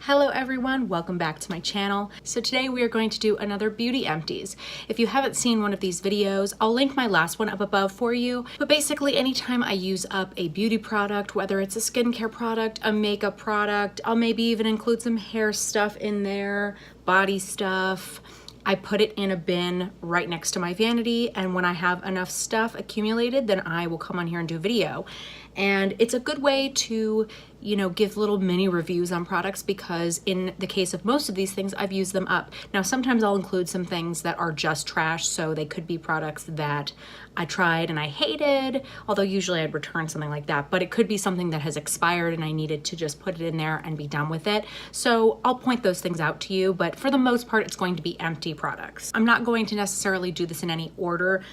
Hello everyone, welcome back to my channel. So today we are going to do another beauty empties. If you haven't seen one of these videos, I'll link my last one up above for you. But basically anytime I use up a beauty product, whether it's a skincare product, a makeup product, I'll maybe even include some hair stuff in there, body stuff, I put it in a bin right next to my vanity, and when I have enough stuff accumulated, then I will come on here and do a video. And it's a good way to, give little mini reviews on products because in the case of most of these things, I've used them up. Now, sometimes I'll include some things that are just trash, so they could be products that I tried and I hated, although usually I'd return something like that, but it could be something that has expired and I needed to just put it in there and be done with it. So I'll point those things out to you, but for the most part, it's going to be empty products. I'm not going to necessarily do this in any order.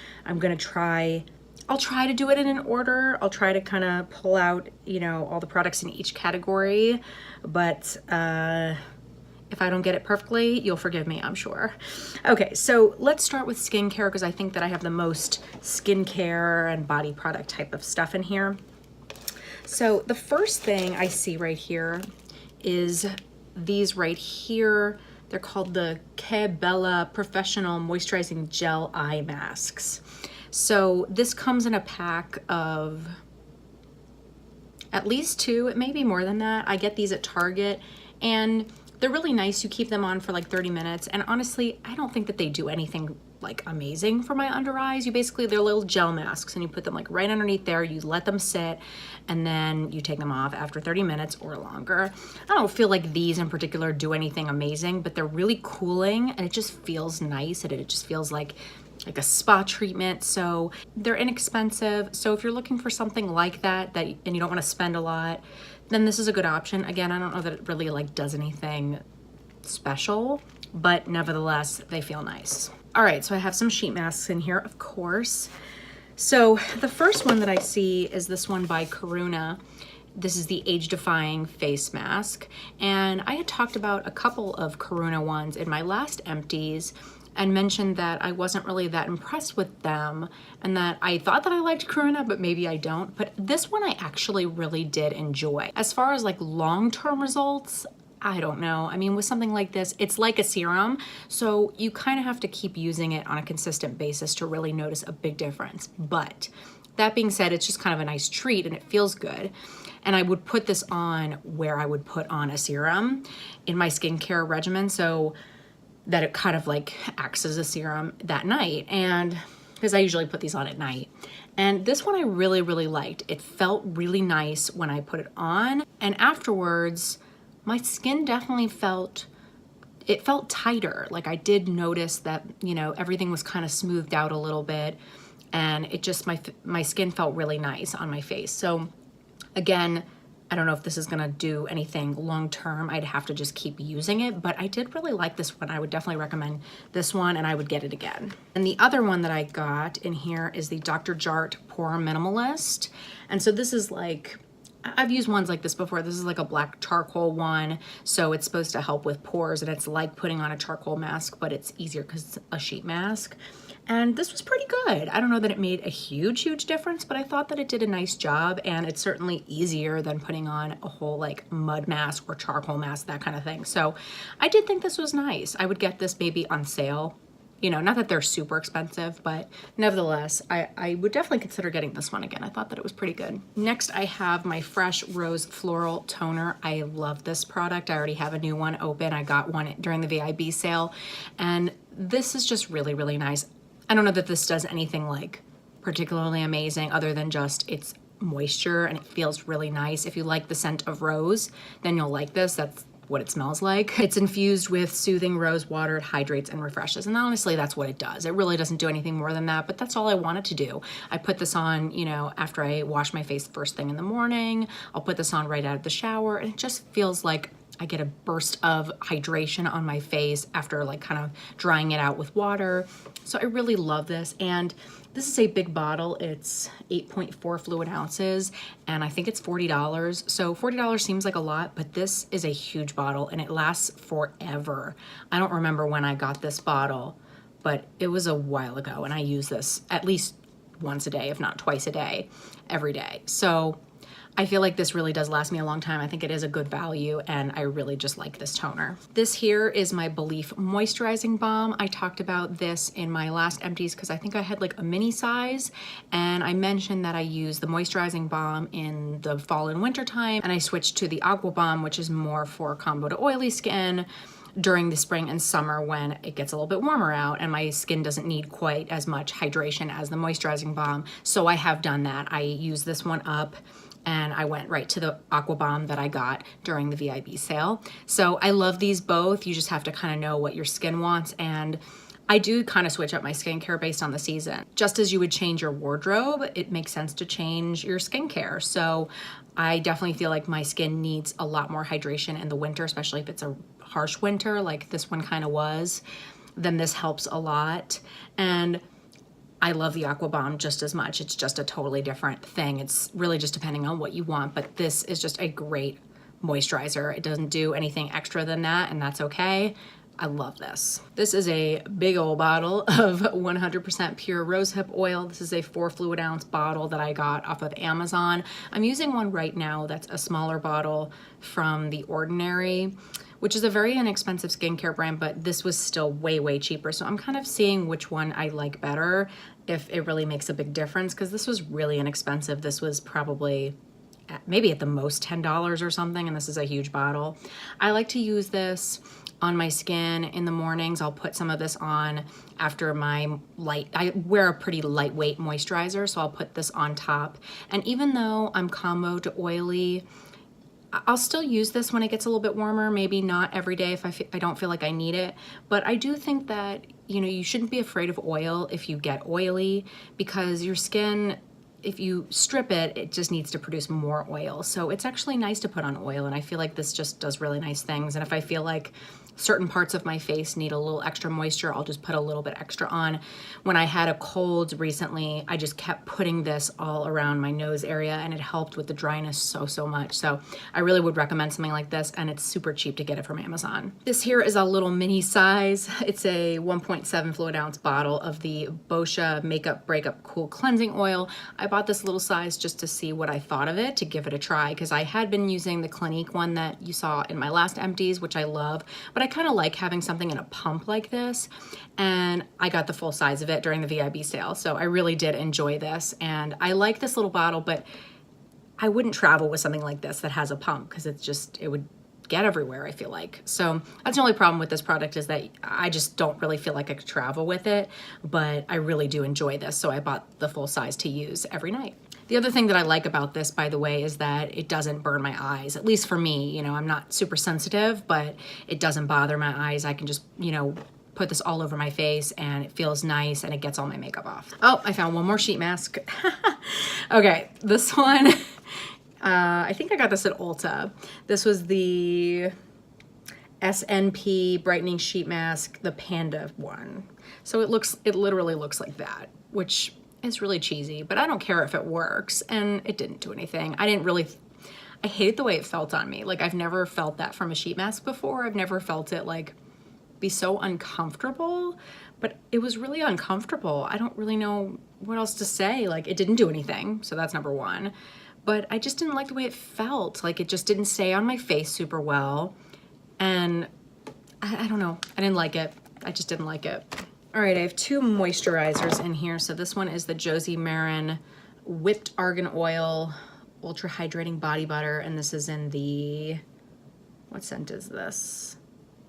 I'll try to do it in an order. I'll try to kind of pull out, all the products in each category, but if I don't get it perfectly, you'll forgive me, I'm sure. Okay, so let's start with skincare because I think that I have the most skincare and body product type of stuff in here. So the first thing I see right here is these right here. They're called the Bella Professional Moisturizing Gel Eye Masks. So this comes in a pack of at least 2, it may be more than that. I get these at Target and they're really nice. You keep them on for like 30 minutes. And honestly, I don't think that they do anything like amazing for my under eyes. They're little gel masks and you put them like right underneath there. You let them sit and then you take them off after 30 minutes or longer. I don't feel like these in particular do anything amazing, but they're really cooling and it just feels nice and it just feels like a spa treatment. So they're inexpensive. So if you're looking for something like that and you don't want to spend a lot, then this is a good option. Again, I don't know that it really does anything special, but nevertheless, they feel nice. All right, so I have some sheet masks in here, of course. So the first one that I see is this one by Karuna. This is the Age Defying Face Mask. And I had talked about a couple of Karuna ones in my last empties and mentioned that I wasn't really that impressed with them and that I thought that I liked Karuna, but maybe I don't. But this one I actually really did enjoy. As far as long-term results, I don't know. I mean, with something like this, it's like a serum, so you kind of have to keep using it on a consistent basis to really notice a big difference. But that being said, it's just kind of a nice treat and it feels good. And I would put this on where I would put on a serum in my skincare regimen, so that it kind of acts as a serum that night. And because I usually put these on at night. And this one I really, really liked. It felt really nice when I put it on. And afterwards, my skin definitely felt tighter. I did notice that, everything was kind of smoothed out a little bit. And it just, my skin felt really nice on my face. So again, I don't know if this is gonna do anything long-term. I'd have to just keep using it, but I did really like this one. I would definitely recommend this one and I would get it again. And the other one that I got in here is the Dr. Jart Pore Minimalist. And so this is I've used ones like this before. This is a black charcoal one. So it's supposed to help with pores and it's like putting on a charcoal mask, but it's easier because it's a sheet mask. And this was pretty good. I don't know that it made a huge difference, but I thought that it did a nice job and it's certainly easier than putting on a whole mud mask or charcoal mask, that kind of thing. So I did think this was nice. I would get this maybe on sale. Not that they're super expensive, but nevertheless, I would definitely consider getting this one again. I thought that it was pretty good. Next, I have my Fresh Rose Floral Toner. I love this product. I already have a new one open. I got one during the VIB sale, and this is just really, really nice. I don't know that this does anything particularly amazing other than just its moisture and it feels really nice. If you like the scent of rose, then you'll like this. That's what it smells like. It's infused with soothing rose water. It hydrates and refreshes. And honestly, that's what it does. It really doesn't do anything more than that, but that's all I wanted to do. I put this on, after I wash my face first thing in the morning. I'll put this on right out of the shower and it just feels like I get a burst of hydration on my face after kind of drying it out with water. So I really love this. And this is a big bottle. It's 8.4 fluid ounces and I think it's $40. So $40 seems like a lot, but this is a huge bottle and it lasts forever. I don't remember when I got this bottle, but it was a while ago and I use this at least once a day, if not twice a day, every day. So I feel like this really does last me a long time. I think it is a good value, and I really just like this toner. This here is my Belief Moisturizing Balm. I talked about this in my last empties because I think I had like a mini size, and I mentioned that I use the moisturizing balm in the fall and winter time, and I switched to the Aqua Balm, which is more for combo to oily skin during the spring and summer when it gets a little bit warmer out and my skin doesn't need quite as much hydration as the moisturizing balm. So I have done that. I use this one up, and I went right to the Aqua Balm that I got during the VIB sale. So I love these both. You just have to kind of know what your skin wants, and I do kind of switch up my skincare based on the season. Just as you would change your wardrobe, it makes sense to change your skincare. So I definitely feel like my skin needs a lot more hydration in the winter, especially if it's a harsh winter like this one kind of was. Then this helps a lot. And I love the Aqua Balm just as much. It's just a totally different thing. It's really just depending on what you want, but this is just a great moisturizer. It doesn't do anything extra than that, and that's okay. I love this. This is a big old bottle of 100% pure rosehip oil. This is a 4 fluid ounce bottle that I got off of Amazon. I'm using one right now that's a smaller bottle from The Ordinary, which is a very inexpensive skincare brand, but this was still way, way cheaper. So I'm kind of seeing which one I like better, if it really makes a big difference, because this was really inexpensive. This was probably maybe at the most $10 or something, and this is a huge bottle. I like to use this on my skin in the mornings. I'll put some of this on after my I wear a pretty lightweight moisturizer, so I'll put this on top. And even though I'm combo to oily, I'll still use this when it gets a little bit warmer, maybe not every day if I don't feel like I need it. But I do think that, you know, you shouldn't be afraid of oil if you get oily, because your skin, if you strip it, it just needs to produce more oil. So it's actually nice to put on oil, and I feel like this just does really nice things. And if I feel like certain parts of my face need a little extra moisture, I'll just put a little bit extra on. When I had a cold recently, I just kept putting this all around my nose area, and it helped with the dryness so much. So I really would recommend something like this, and it's super cheap to get it from Amazon. This here is a little mini size. It's a 1.7 fluid ounce bottle of the Boscia Makeup Breakup Cool Cleansing Oil. I bought this little size just to see what I thought of it, to give it a try, because I had been using the Clinique one that you saw in my last empties, which I love, but I kind of like having something in a pump like this, and I got the full size of it during the VIB sale, so I really did enjoy this. And I like this little bottle, but I wouldn't travel with something like this that has a pump, because it would get everywhere, I feel like. So that's the only problem with this product, is that I just don't really feel like I could travel with it, but I really do enjoy this, so I bought the full size to use every night. The other thing that I like about this, by the way, is that it doesn't burn my eyes, at least for me. You know, I'm not super sensitive, but it doesn't bother my eyes. I can just, you know, put this all over my face, and it feels nice, and it gets all my makeup off. Oh, I found one more sheet mask. Okay, this one, I think I got this at Ulta. This was the SNP Brightening Sheet Mask, the Panda one. So it literally looks like that, which is really cheesy, but I don't care if it works, and it didn't do anything. I hated the way it felt on me. Like, I've never felt that from a sheet mask before. I've never felt it like be so uncomfortable, but it was really uncomfortable. I don't really know what else to say. Like, it didn't do anything, so that's number one. But I just didn't like the way it felt. Like, it just didn't stay on my face super well, and I don't know. I didn't like it. I just didn't like it. All right, I have 2 moisturizers in here. So this one is the Josie Maran Whipped Argan Oil Ultra Hydrating Body Butter, and this is in the, what scent is this?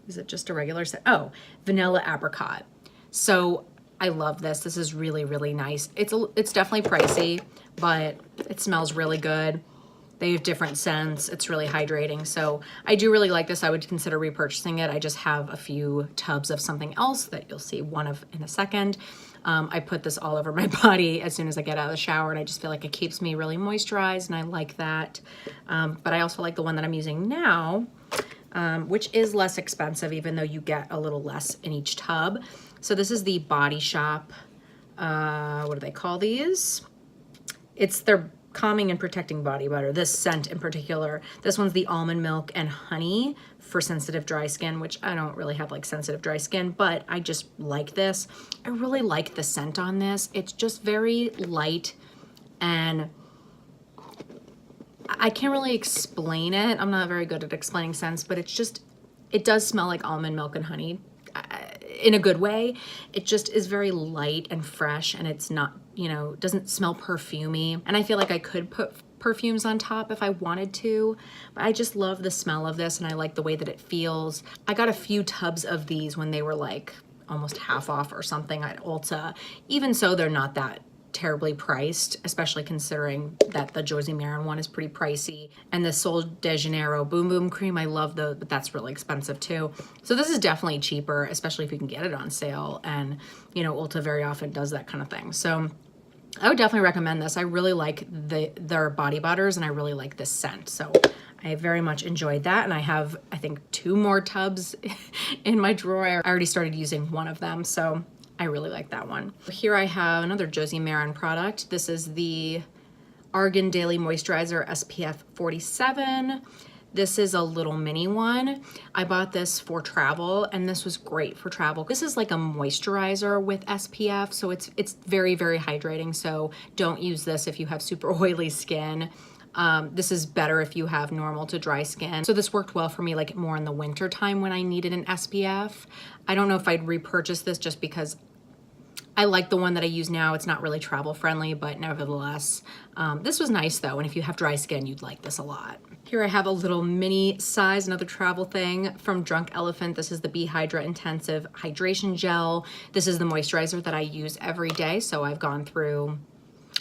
Is it just a regular scent? Oh, Vanilla Apricot. So I love this. This is really, really nice. It's definitely pricey, but it smells really good. They have different scents. It's really hydrating. So I do really like this. I would consider repurchasing it. I just have a few tubs of something else that you'll see one of in a second. I put this all over my body as soon as I get out of the shower, and I just feel like it keeps me really moisturized, and I like that. But I also like the one that I'm using now, which is less expensive, even though you get a little less in each tub. So this is the Body Shop, what do they call these? It's their Calming and Protecting Body Butter, this scent in particular. This one's the Almond Milk and Honey for sensitive dry skin, which I don't really have like sensitive dry skin, but I just like this. I really like the scent on this. It's just very light, and I can't really explain it. I'm not very good at explaining scents, but it's just, it does smell like almond milk and honey in a good way. It just is very light and fresh, and it's not, you know, doesn't smell perfumey. And I feel like I could put perfumes on top if I wanted to, but I just love the smell of this, and I like the way that it feels. I got a few tubs of these when they were like almost half off or something at Ulta. Even so, they're not that terribly priced, especially considering that the Josie Maran one is pretty pricey. And the Sol de Janeiro Boom Boom Cream, I love but that's really expensive too. So this is definitely cheaper, especially if you can get it on sale. And you know, Ulta very often does that kind of thing. So I would definitely recommend this. I really like their body butters, and I really like this scent. So I very much enjoyed that. And I have, I think, 2 more tubs in my drawer. I already started using one of them, so I really like that one. Here I have another Josie Maran product. This is the Argan Daily Moisturizer SPF 47. This is a little mini one. I bought this for travel, and this was great for travel. This is like a moisturizer with SPF, so it's very, very hydrating. So don't use this if you have super oily skin. This is better if you have normal to dry skin. So this worked well for me, like more in the winter time when I needed an SPF. I don't know if I'd repurchase this just because I like the one that I use now. It's not really travel friendly, but nevertheless, this was nice though. And if you have dry skin, you'd like this a lot. Here I have a little mini size, another travel thing from Drunk Elephant. This is the Be Hydra Intensive Hydration Gel. This is the moisturizer that I use every day. So I've gone through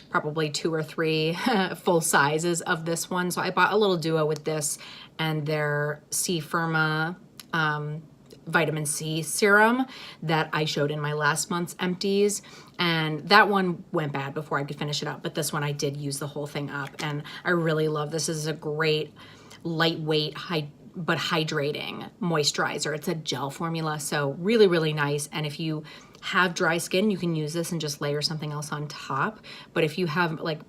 probably 2 or 3 full sizes of this one. So I bought a little duo with this and their C Firma vitamin C serum that I showed in my last month's Empties, and that one went bad before I could finish it up, but this one I did use the whole thing up, and I really love this. This is a great lightweight but hydrating moisturizer. It's a gel formula, so really, really nice. And if you have dry skin, you can use this and just layer something else on top. But if you have like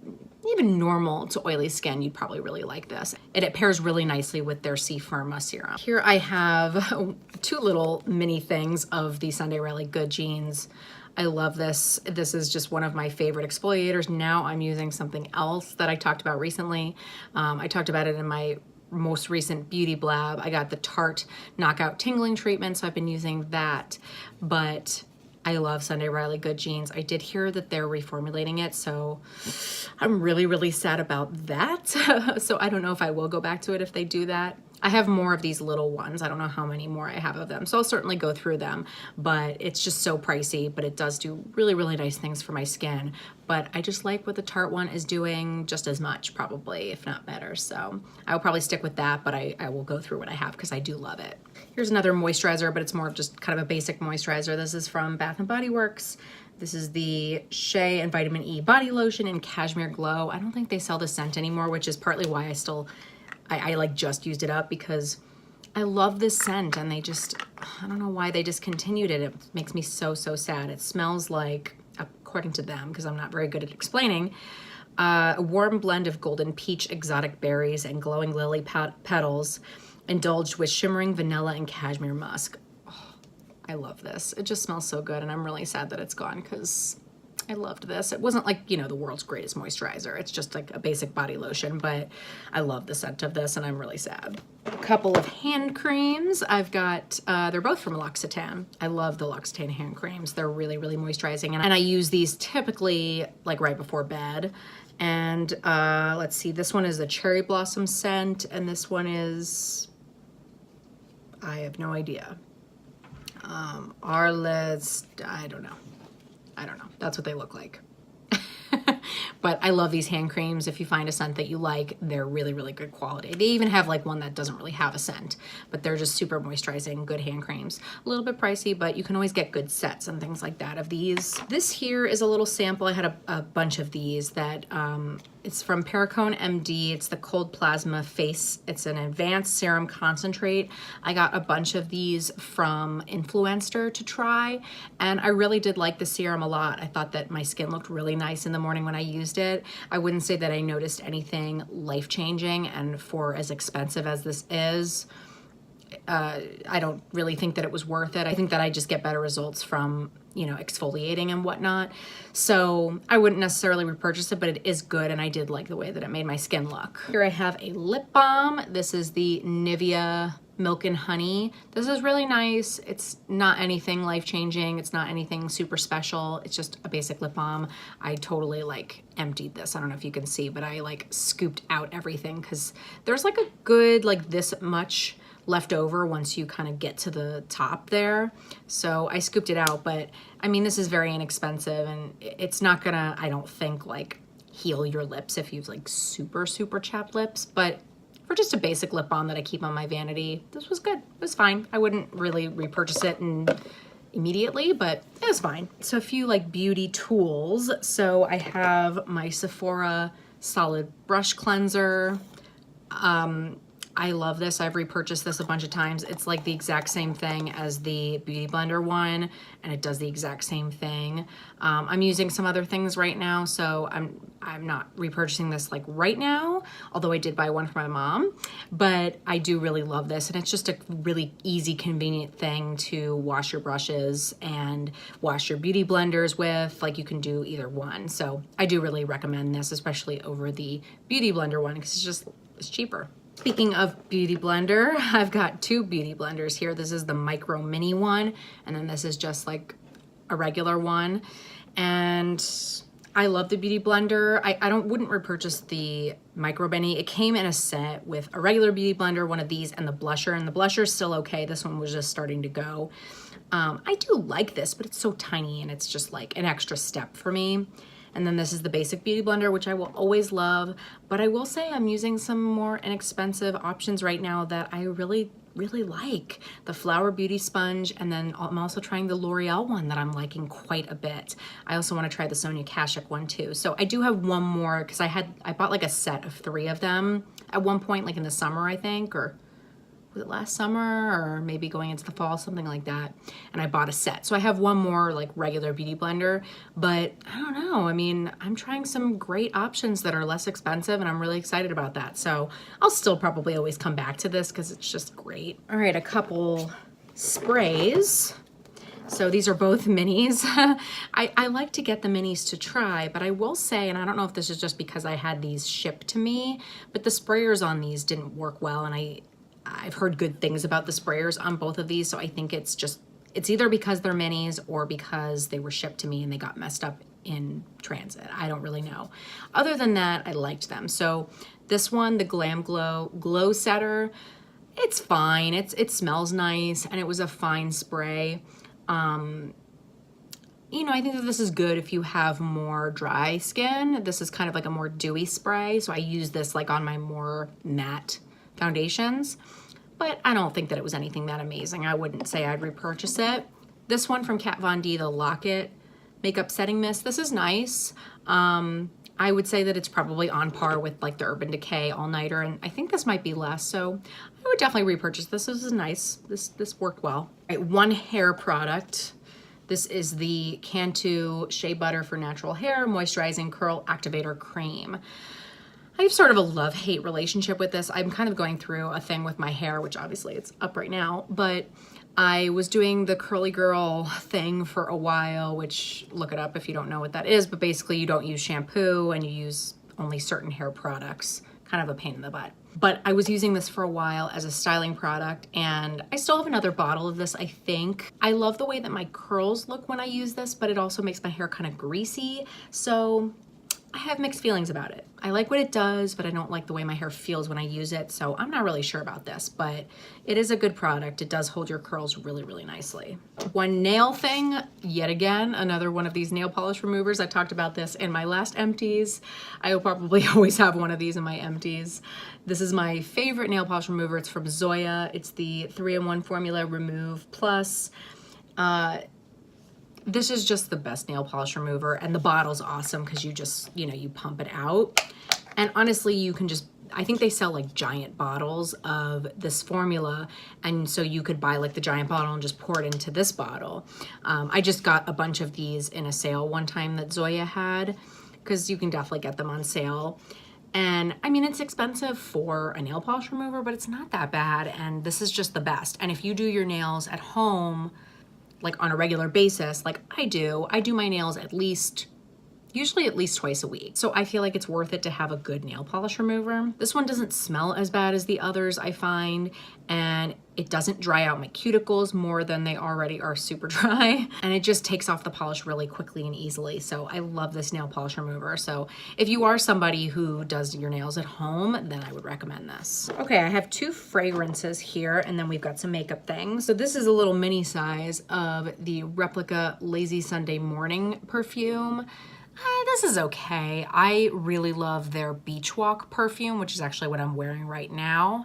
even normal to oily skin, you'd probably really like this. And it pairs really nicely with their C Firma serum. Here I have 2 little mini things of the Sunday Riley Good Jeans. I love this. This is just one of my favorite exfoliators. Now I'm using something else that I talked about recently. I talked about it in my most recent beauty blab. I got the Tarte Knockout Tingling Treatment, so I've been using that. But I love Sunday Riley Good Jeans. I did hear that they're reformulating it, so I'm really, really sad about that. So I don't know if I will go back to it if they do that. I have more of these little ones. I don't know how many more I have of them, so I'll certainly go through them, but it's just so pricey, but it does do really, really nice things for my skin. But I just like what the Tarte one is doing just as much, probably, if not better. So I will probably stick with that, but I will go through what I have because I do love it. Here's another moisturizer, but it's more of just kind of a basic moisturizer. This is from Bath & Body Works. This is the Shea and Vitamin E Body Lotion in Cashmere Glow. I don't think they sell the scent anymore, which is partly why I like just used it up, because I love this scent, and they just, I don't know why they discontinued it. It makes me so, so sad. It smells like, according to them, because I'm not very good at explaining, a warm blend of golden peach exotic berries and glowing lily petals, indulged with shimmering vanilla and cashmere musk. Oh, I love this. It just smells so good, and I'm really sad that it's gone because I loved this. It wasn't like, you know, the world's greatest moisturizer. It's just like a basic body lotion, but I love the scent of this, and I'm really sad. A couple of hand creams. I've got, they're both from L'Occitane. I love the L'Occitane hand creams. They're really, really moisturizing, and I use these typically like right before bed. And let's see, this one is a cherry blossom scent, and this one is, I have no idea. Arles, I don't know. That's what they look like. But I love these hand creams. If you find a scent that you like, they're really, really good quality. They even have like one that doesn't really have a scent, but they're just super moisturizing, good hand creams. A little bit pricey, but you can always get good sets and things like that of these. This here is a little sample. I had a bunch of these that, it's from Perricone MD. It's the Cold Plasma Face. It's an advanced serum concentrate. I got a bunch of these from Influenster to try, and I really did like the serum a lot. I thought that my skin looked really nice in the morning when I used it. I wouldn't say that I noticed anything life-changing, and for as expensive as this is, I don't really think that it was worth it. I think that I just get better results from, you know, exfoliating and whatnot. So I wouldn't necessarily repurchase it, but it is good, and I did like the way that it made my skin look. Here I have a lip balm. This is the Nivea Milk and Honey. This is really nice. It's not anything life-changing. It's not anything super special. It's just a basic lip balm. I totally like emptied this. I don't know if you can see, but I like scooped out everything because there's like a good like this much left over once you kind of get to the top there. So I scooped it out, but I mean, this is very inexpensive, and it's not gonna, I don't think, like heal your lips if you have like super chapped lips, but for just a basic lip balm that I keep on my vanity, this was good. It was fine. I wouldn't really repurchase it immediately, but it was fine. So a few like beauty tools. So I have my Sephora Solid Brush Cleanser. I love this. I've repurchased this a bunch of times. It's like the exact same thing as the Beauty Blender one, and it does the exact same thing. I'm using some other things right now, so I'm not repurchasing this like right now, although I did buy one for my mom, but I do really love this, and it's just a really easy, convenient thing to wash your brushes and wash your beauty blenders with. Like, you can do either one. So I do really recommend this, especially over the Beauty Blender one, because it's cheaper. Speaking of Beauty Blender, I've got two Beauty Blenders here. This is the Micro Mini one, and then this is just like a regular one. And I love the Beauty Blender. I wouldn't repurchase the Micro Mini. It came in a set with a regular Beauty Blender, one of these, and the blusher. And the blusher is still okay. This one was just starting to go. I do like this, but it's so tiny, and it's just like an extra step for me. And then this is the basic Beauty Blender, which I will always love. But I will say I'm using some more inexpensive options right now that I really like. The Flower Beauty Sponge, and then I'm also trying the L'Oreal one that I'm liking quite a bit. I also want to try the Sonia Kashuk one too. So I do have one more, because I bought like a set of 3 of them at one point, like in the summer, I think, or was it last summer, or maybe going into the fall, something like that. And I bought a set. So I have one more like regular Beauty Blender, but I don't know. I mean, I'm trying some great options that are less expensive, and I'm really excited about that. So I'll still probably always come back to this because it's just great. All right, a couple sprays. So these are both minis. I like to get the minis to try, but I will say, and I don't know if this is just because I had these shipped to me, but the sprayers on these didn't work well, and I've heard good things about the sprayers on both of these, so I think it's either because they're minis or because they were shipped to me and they got messed up in transit. I don't really know. Other than that, I liked them. So this one, the Glam Glow Setter, it's fine. It smells nice, and it was a fine spray. You know, I think that this is good if you have more dry skin. This is kind of like a more dewy spray, so I use this like on my more matte foundations, but I don't think that it was anything that amazing. I wouldn't say I'd repurchase it. This one from Kat Von D, the Lock-It Makeup Setting Mist, this is nice. I would say that it's probably on par with like the Urban Decay All Nighter, and I think this might be less, so I would definitely repurchase this. This is nice. This worked well. All right, one hair product. This is the Cantu Shea Butter for Natural Hair Moisturizing Curl Activator Cream. I have sort of a love-hate relationship with this. I'm kind of going through a thing with my hair, which obviously it's up right now, but I was doing the curly girl thing for a while, which, look it up if you don't know what that is, but basically you don't use shampoo and you use only certain hair products. Kind of a pain in the butt. But I was using this for a while as a styling product, and I still have another bottle of this, I think. I love the way that my curls look when I use this, but it also makes my hair kind of greasy, so I have mixed feelings about it. I like what it does, but I don't like the way my hair feels when I use it, so I'm not really sure about this, but it is a good product. It does hold your curls really nicely. One nail thing, yet again, another one of these nail polish removers. I talked about this in my last empties. I will probably always have one of these in my empties. This is my favorite nail polish remover. It's from Zoya. It's the 3-in-1 Formula Remove Plus. This is just the best nail polish remover, and the bottle's awesome because you just, you know, you pump it out. And honestly, you can just, I think they sell like giant bottles of this formula, and so you could buy like the giant bottle and just pour it into this bottle. I just got a bunch of these in a sale one time that Zoya had, because you can definitely get them on sale. And I mean, it's expensive for a nail polish remover, but it's not that bad. And this is just the best. And if you do your nails at home, like on a regular basis, like I do my nails usually at least twice a week. So I feel like it's worth it to have a good nail polish remover. This one doesn't smell as bad as the others, I find, and it doesn't dry out my cuticles more than they already are super dry. And it just takes off the polish really quickly and easily. So I love this nail polish remover. So if you are somebody who does your nails at home, then I would recommend this. Okay, I have 2 fragrances here, and then we've got some makeup things. So this is a little mini size of the Replica Lazy Sunday Morning perfume. This is okay. I really love their Beach Walk perfume, which is actually what I'm wearing right now.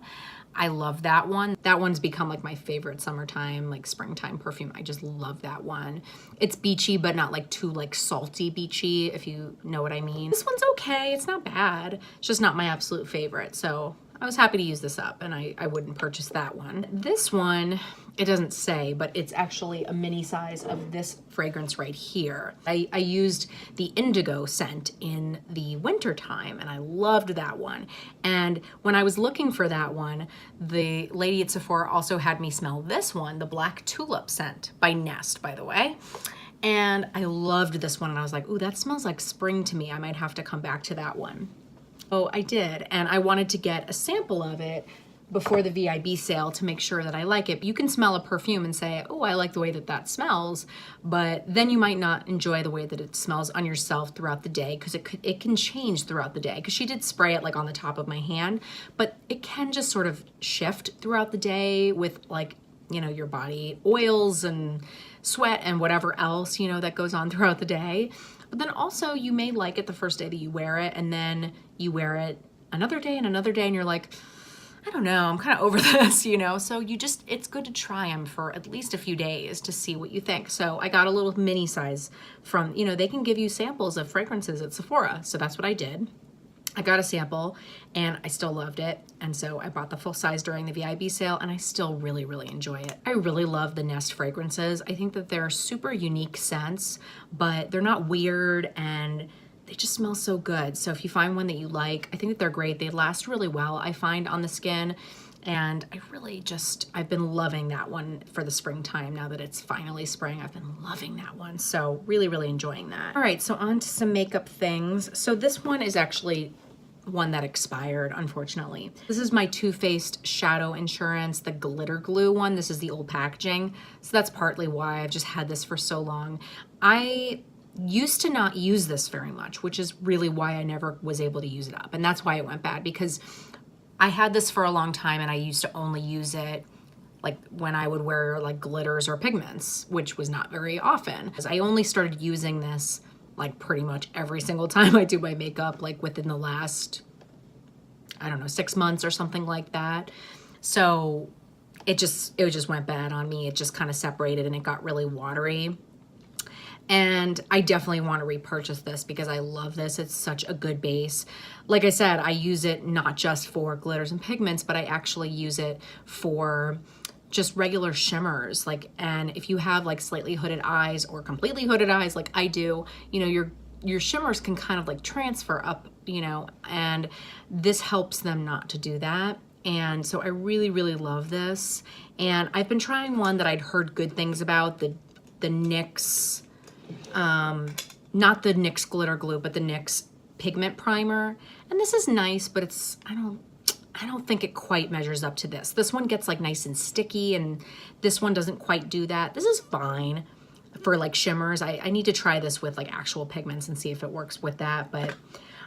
I love that one. That one's become like my favorite summertime, like springtime perfume. I just love that one. It's beachy, but not like too like salty beachy, if you know what I mean. This one's okay. It's not bad. It's just not my absolute favorite. So I was happy to use this up, and I wouldn't purchase that one. This one, it doesn't say, but it's actually a mini size of this fragrance right here. I used the indigo scent in the winter time, and I loved that one. And when I was looking for that one, the lady at Sephora also had me smell this one, the Black Tulip scent by Nest, by the way. And I loved this one, and I was like, ooh, that smells like spring to me. I might have to come back to that one. Oh, I did, and I wanted to get a sample of it before the VIB sale to make sure that I like it. You can smell a perfume and say, oh, I like the way that that smells, but then you might not enjoy the way that it smells on yourself throughout the day, because it can change throughout the day, because she did spray it like on the top of my hand, but it can just sort of shift throughout the day with like, you know, your body oils and sweat and whatever else, you know, that goes on throughout the day. But then also you may like it the first day that you wear it, and then you wear it another day, and you're like, I don't know, I'm kind of over this, you know? So it's good to try them for at least a few days to see what you think. So I got a little mini size from, you know, they can give you samples of fragrances at Sephora. So that's what I did. I got a sample and I still loved it. And so I bought the full size during the VIB sale, and I still really, really enjoy it. I really love the Nest fragrances. I think that they're super unique scents, but they're not weird, and they just smell so good. So if you find one that you like, I think that they're great. They last really well, I find, on the skin. And I've been loving that one for the springtime. Now that it's finally spring, I've been loving that one. So really, really enjoying that. All right, so on to some makeup things. So this one is actually one that expired, unfortunately. This is my Too Faced Shadow Insurance, the glitter glue one. This is the old packaging. So that's partly why I've just had this for so long. I used to not use this very much, which is really why I never was able to use it up. And that's why it went bad, because I had this for a long time and I used to only use it like when I would wear like glitters or pigments, which was not very often. I only started using this like pretty much every single time I do my makeup, like within the last, I don't know, 6 months or something like that. So it just went bad on me. It just kind of separated and it got really watery. And I definitely want to repurchase this because I love this. It's such a good base. Like I said, I use it not just for glitters and pigments, but I actually use it for just regular shimmers. Like, and if you have like slightly hooded eyes or completely hooded eyes like I do, you know, your shimmers can kind of like transfer up, you know, and this helps them not to do that. And so I really, really love this. And I've been trying one that I'd heard good things about, the NYX, not the NYX glitter glue, but the NYX pigment primer. And this is nice, but it's, I don't think it quite measures up to this. This one gets like nice and sticky, and this one doesn't quite do that. This is fine for like shimmers. I need to try this with like actual pigments and see if it works with that, but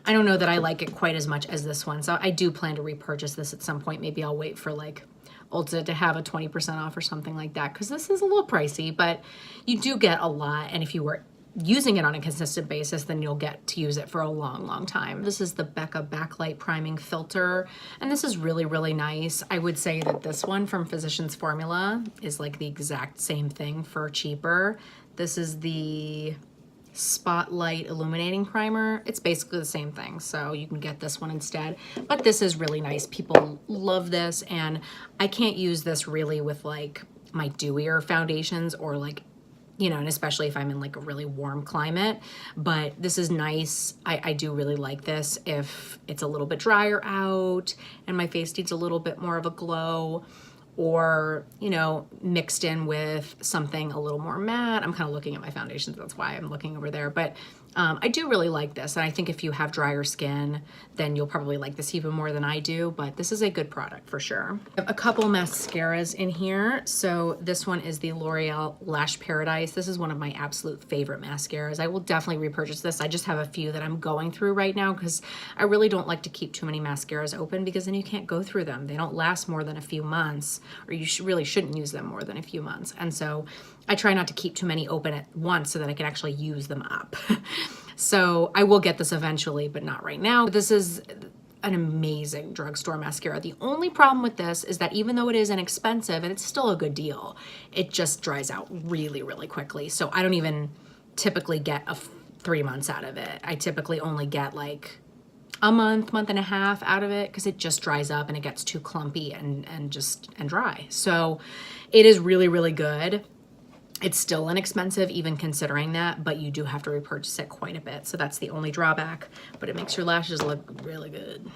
I don't know that I like it quite as much as this one. So I do plan to repurchase this at some point. Maybe I'll wait for like Ulta to have a 20% off or something like that, because this is a little pricey, but you do get a lot. And if you were using it on a consistent basis, then you'll get to use it for a long, long time. This is the Becca Backlight Priming Filter, and this is really, really nice. I would say that this one from Physicians Formula is like the exact same thing for cheaper. This is the Spotlight Illuminating Primer. It's basically the same thing, so you can get this one instead. But this is really nice. People love this, and I can't use this really with like my dewier foundations or like you know, and especially if I'm in like a really warm climate. But this is nice. I do really like this if it's a little bit drier out and my face needs a little bit more of a glow, or, you know, mixed in with something a little more matte. I'm kind of looking at my foundations, that's why I'm looking over there. But I do really like this. And I think if you have drier skin, then you'll probably like this even more than I do, but this is a good product for sure. I have a couple mascaras in here. So this one is the L'Oreal Lash Paradise. This is one of my absolute favorite mascaras. I will definitely repurchase this. I just have a few that I'm going through right now because I really don't like to keep too many mascaras open, because then you can't go through them. They don't last more than a few months, or you really shouldn't use them more than a few months. And so I try not to keep too many open at once so that I can actually use them up. So I will get this eventually, but not right now. This is an amazing drugstore mascara. The only problem with this is that even though it is inexpensive and it's still a good deal, it just dries out really, really quickly. So I don't even typically get 3 months out of it. I typically only get like a month and a half out of it, because it just dries up and it gets too clumpy and dry. So it is really, really good. It's still inexpensive even considering that, but you do have to repurchase it quite a bit. So that's the only drawback, but it makes your lashes look really good.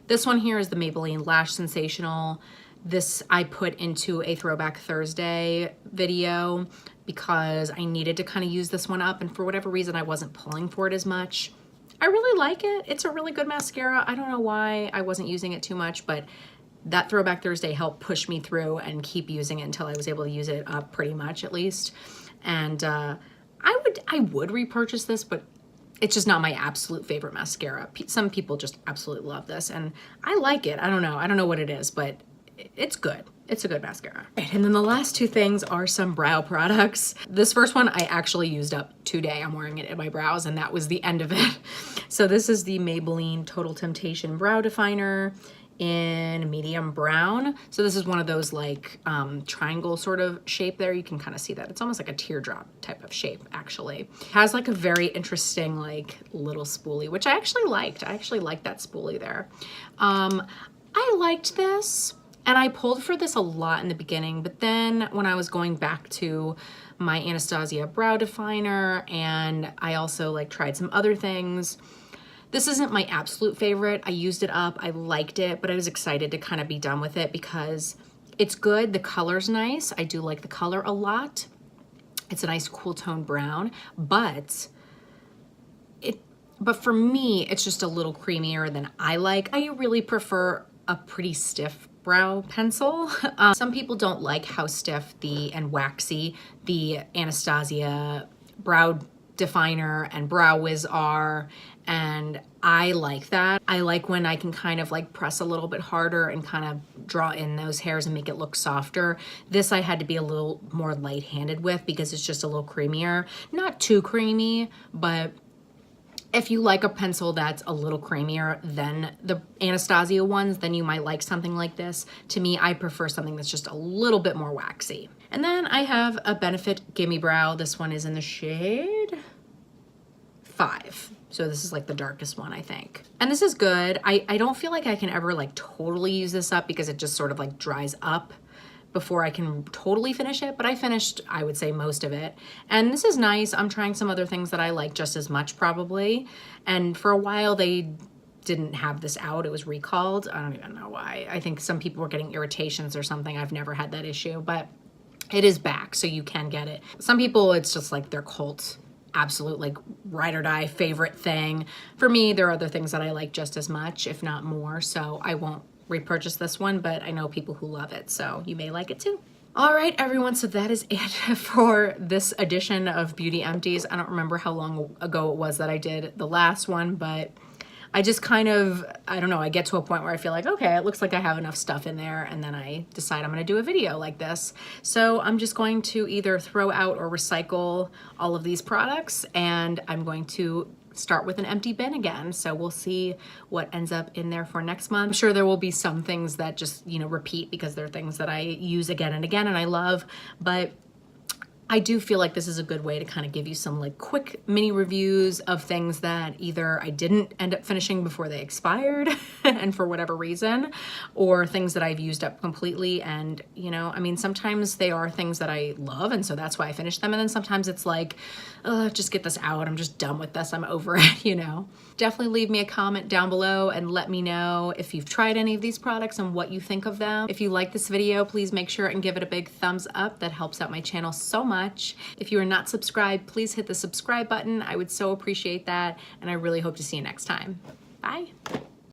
This one here is the Maybelline Lash Sensational. This I put into a Throwback Thursday video because I needed to kind of use this one up, and for whatever reason I wasn't pulling for it as much. I really like it. It's a really good mascara. I don't know why I wasn't using it too much, but that Throwback Thursday helped push me through and keep using it until I was able to use it up pretty much, at least. And I would repurchase this, but it's just not my absolute favorite mascara. Some people just absolutely love this, and I like it. I don't know what it is, but it's good. It's a good mascara. Right, and then the last two things are some brow products. This first one I actually used up today. I'm wearing it in my brows, and that was the end of it. So this is the Maybelline Total Temptation Brow Definer in medium brown. So this is one of those like triangle sort of shape there. You can kind of see that. It's almost like a teardrop type of shape, actually. It has like a very interesting like little spoolie, which I actually liked. I actually liked that spoolie there. I liked this, and I pulled for this a lot in the beginning, but then when I was going back to my Anastasia brow definer, and I also like tried some other things, this isn't my absolute favorite. I used it up, I liked it, but I was excited to kind of be done with it because it's good. The color's nice. I do like the color a lot. It's a nice cool tone brown, but for me, it's just a little creamier than I like. I really prefer a pretty stiff brow pencil. Some people don't like how stiff and waxy the Anastasia brow definer and Brow Wiz are, and I like that. I like when I can kind of like press a little bit harder and kind of draw in those hairs and make it look softer. This I had to be a little more light-handed with because it's just a little creamier. Not too creamy, but if you like a pencil that's a little creamier than the Anastasia ones, then you might like something like this. To me, I prefer something that's just a little bit more waxy. And then I have a Benefit Gimme Brow. This one is in the shade 5. So this is like the darkest one, I think. And this is good. I don't feel like I can ever like totally use this up because it just sort of like dries up before I can totally finish it, but I finished, I would say, most of it. And this is nice. I'm trying some other things that I like just as much probably. And for a while they didn't have this out. It was recalled. I don't even know why. I think some people were getting irritations or something. I've never had that issue, but it is back, so you can get it. Some people, it's just like their cult, absolute like ride or die favorite thing. For me, there are other things that I like just as much, if not more, so I won't repurchase this one, but I know people who love it, so you may like it too. All right, everyone, so that is it for this edition of Beauty Empties. I don't remember how long ago it was that I did the last one, but I just kind of, I don't know, I get to a point where I feel like, okay, it looks like I have enough stuff in there, and then I decide I'm gonna do a video like this. So I'm just going to either throw out or recycle all of these products, and I'm going to start with an empty bin again. So we'll see what ends up in there for next month. I'm sure there will be some things that just, you know, repeat because they're things that I use again and again and I love, but I do feel like this is a good way to kind of give you some like quick mini reviews of things that either I didn't end up finishing before they expired and for whatever reason, or things that I've used up completely. And, you know, I mean, sometimes they are things that I love, and so that's why I finish them. And then sometimes it's like, just get this out. I'm just done with this. I'm over it, you know. Definitely leave me a comment down below and let me know if you've tried any of these products and what you think of them. If you like this video, please make sure and give it a big thumbs up. That helps out my channel so much. If you are not subscribed, please hit the subscribe button. I would so appreciate that, and I really hope to see you next time. Bye.